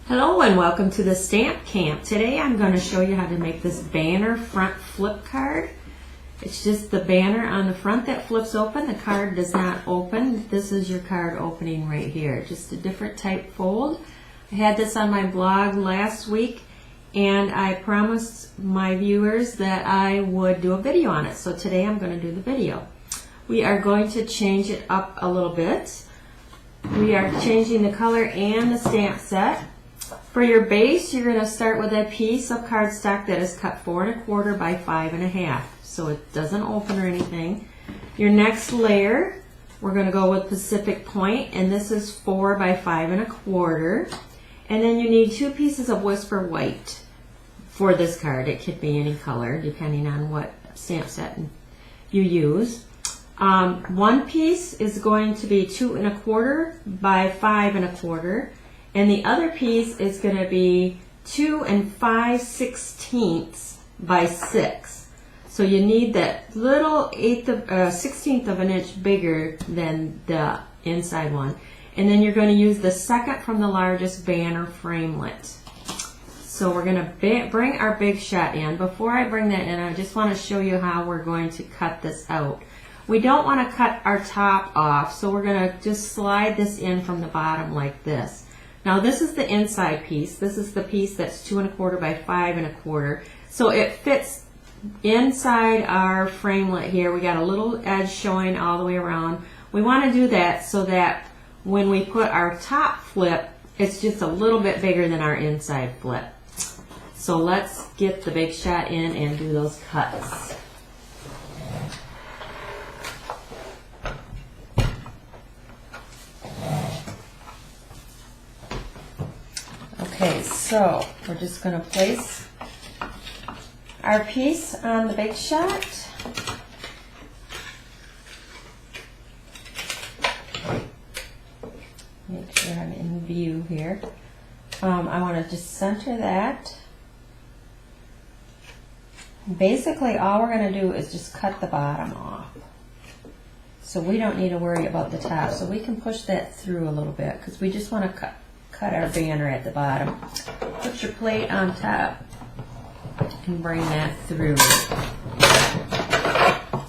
Hello and welcome to the Stamp Camp. Today I'm going to show you how to make this banner front flip card. It's just the banner on the front that flips open. The card does not open. This is your card opening right here. Just a different type fold. I had this on my blog last week and I promised my viewers that I would do a video on it. So today I'm going to do the video. We are going to change it up a little bit. We are changing the color and the stamp set. For your base, you're going to start with a piece of cardstock that is cut 4 1/4 by 5 1/2, so it doesn't open or anything. Your next layer, we're going to go with Pacific Point, and this is 4 by 5 1/4. And then you need 2 pieces of Whisper White for this card. It could be any color depending on what stamp set you use. One piece is going to be 2 1/4 by 5 1/4. And the other piece is going to be 2 5/16 by 6. So you need that little 1/16 of an inch bigger than the inside one. And then you're going to use the second from the largest banner framelit. So we're going to bring our big shot in. Before I bring that in, I just want to show you how we're going to cut this out. We don't want to cut our top off, so we're going to just slide this in from the bottom like this. Now this is the inside piece. This is the piece that's 2 1/4 by 5 1/4. So it fits inside our framelit here. We got a little edge showing all the way around. We want to do that so that when we put our top flip, it's just a little bit bigger than our inside flip. So let's get the big shot in and do those cuts. Okay, so we're just going to place our piece on the big shot. Make sure I'm in view here. I want to just center that. Basically, all we're going to do is just cut the bottom off. So we don't need to worry about the top. So we can push that through a little bit because we just want to cut our banner at the bottom. Put your plate on top and bring that through.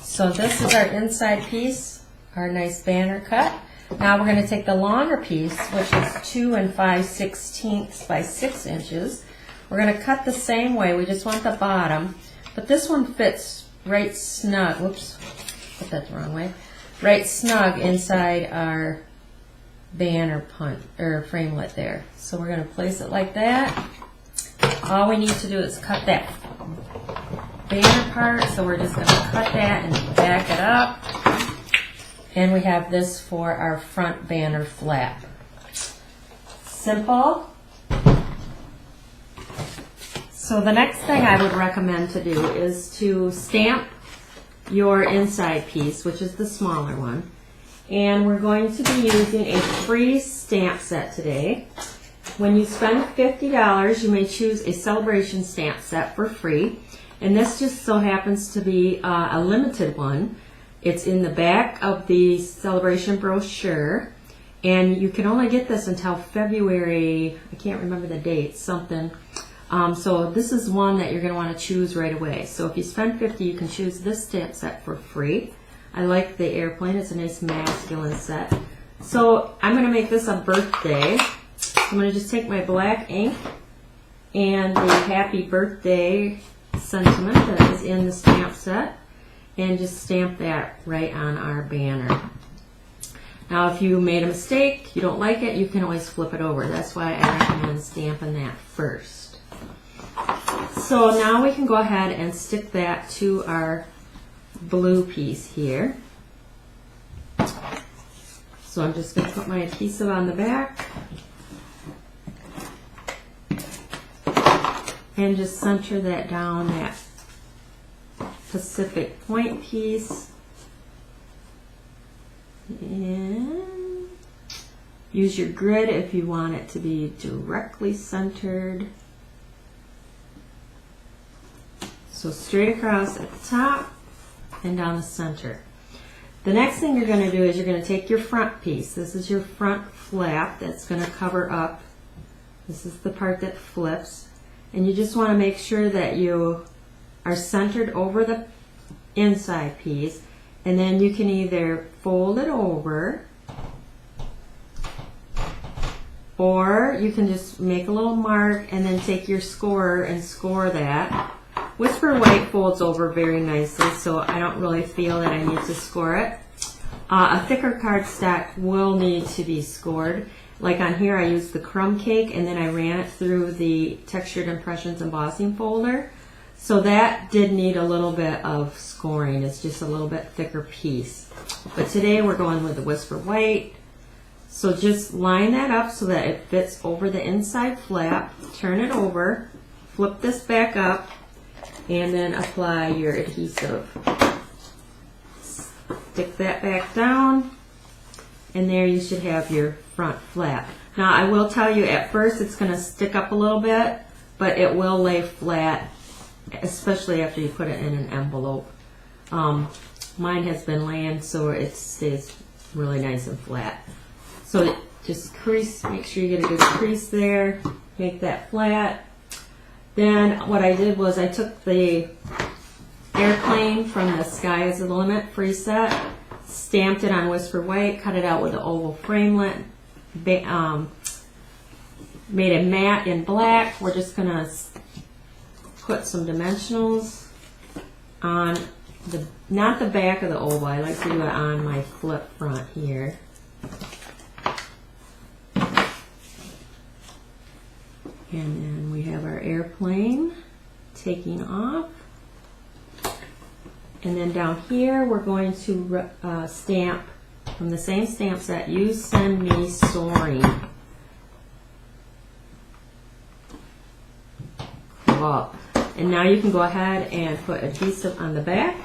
So this is our inside piece, our nice banner cut. Now we're going to take the longer piece, which is 2 5/16 by 6 inches. We're going to cut the same way. We just want the bottom, but this one fits right snug. Whoops, put that the wrong way. Right snug inside our banner punt or framelit there. So we're going to place it like that. All we need to do is cut that banner part. So we're just going to cut that and back it up. And we have this for our front banner flap. Simple. So the next thing I would recommend to do is to stamp your inside piece, which is the smaller one. And we're going to be using a free stamp set today. When you spend $50, you may choose a celebration stamp set for free. And this just so happens to be a limited one. It's in the back of the celebration brochure. And you can only get this until February, I can't remember the date, something. So this is one that you're going to want to choose right away. So if you spend $50, you can choose this stamp set for free. I like the airplane. It's a nice masculine set. So I'm going to make this a birthday. I'm going to just take my black ink and the happy birthday sentiment that is in the stamp set and just stamp that right on our banner. Now if you made a mistake, you don't like it, you can always flip it over. That's why I recommend stamping that first. So now we can go ahead and stick that to our blue piece here. So I'm just going to put my adhesive on the back and just center that down, that Pacific Point piece, and use your grid if you want it to be directly centered. So straight across at the top and down the center. The next thing you're going to do is you're going to take your front piece. This is your front flap that's going to cover up This is the part that flips. And you just want to make sure that you are centered over the inside piece. And then you can either fold it over, or you can just make a little mark and then take your scorer and score that. Whisper White folds over very nicely, so I don't really feel that I need to score it. A thicker cardstock will need to be scored. Like on here, I used the crumb cake and then I ran it through the Textured Impressions embossing folder. So that did need a little bit of scoring. It's just a little bit thicker piece. But today we're going with the Whisper White. So just line that up so that it fits over the inside flap. Turn it over, flip this back up, and then apply your adhesive. Stick that back down, and there you should have your front flap. Now I will tell you, at first it's going to stick up a little bit, but it will lay flat, especially after you put it in an envelope. Mine has been laying so it stays really nice and flat. So just crease, make sure you get a good crease there, make that flat. Then what I did was I took the airplane from the Sky is the Limit free set, stamped it on Whisper White, cut it out with an oval framelit, made a matte in black. We're just going to put some dimensionals on the, not the back of the oval, I like to do it on my flip front here. And then we have our airplane taking off. And then down here we're going to stamp from the same stamp set, You Send Me Soaring. Cool. And now you can go ahead and put adhesive on the back.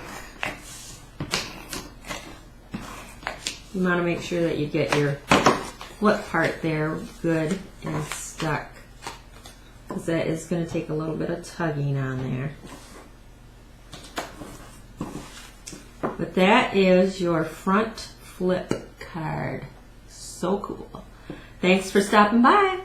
You want to make sure that you get your flip part there good and stuck, because that is going to take a little bit of tugging on there. But that is your front flip card. So cool. Thanks for stopping by.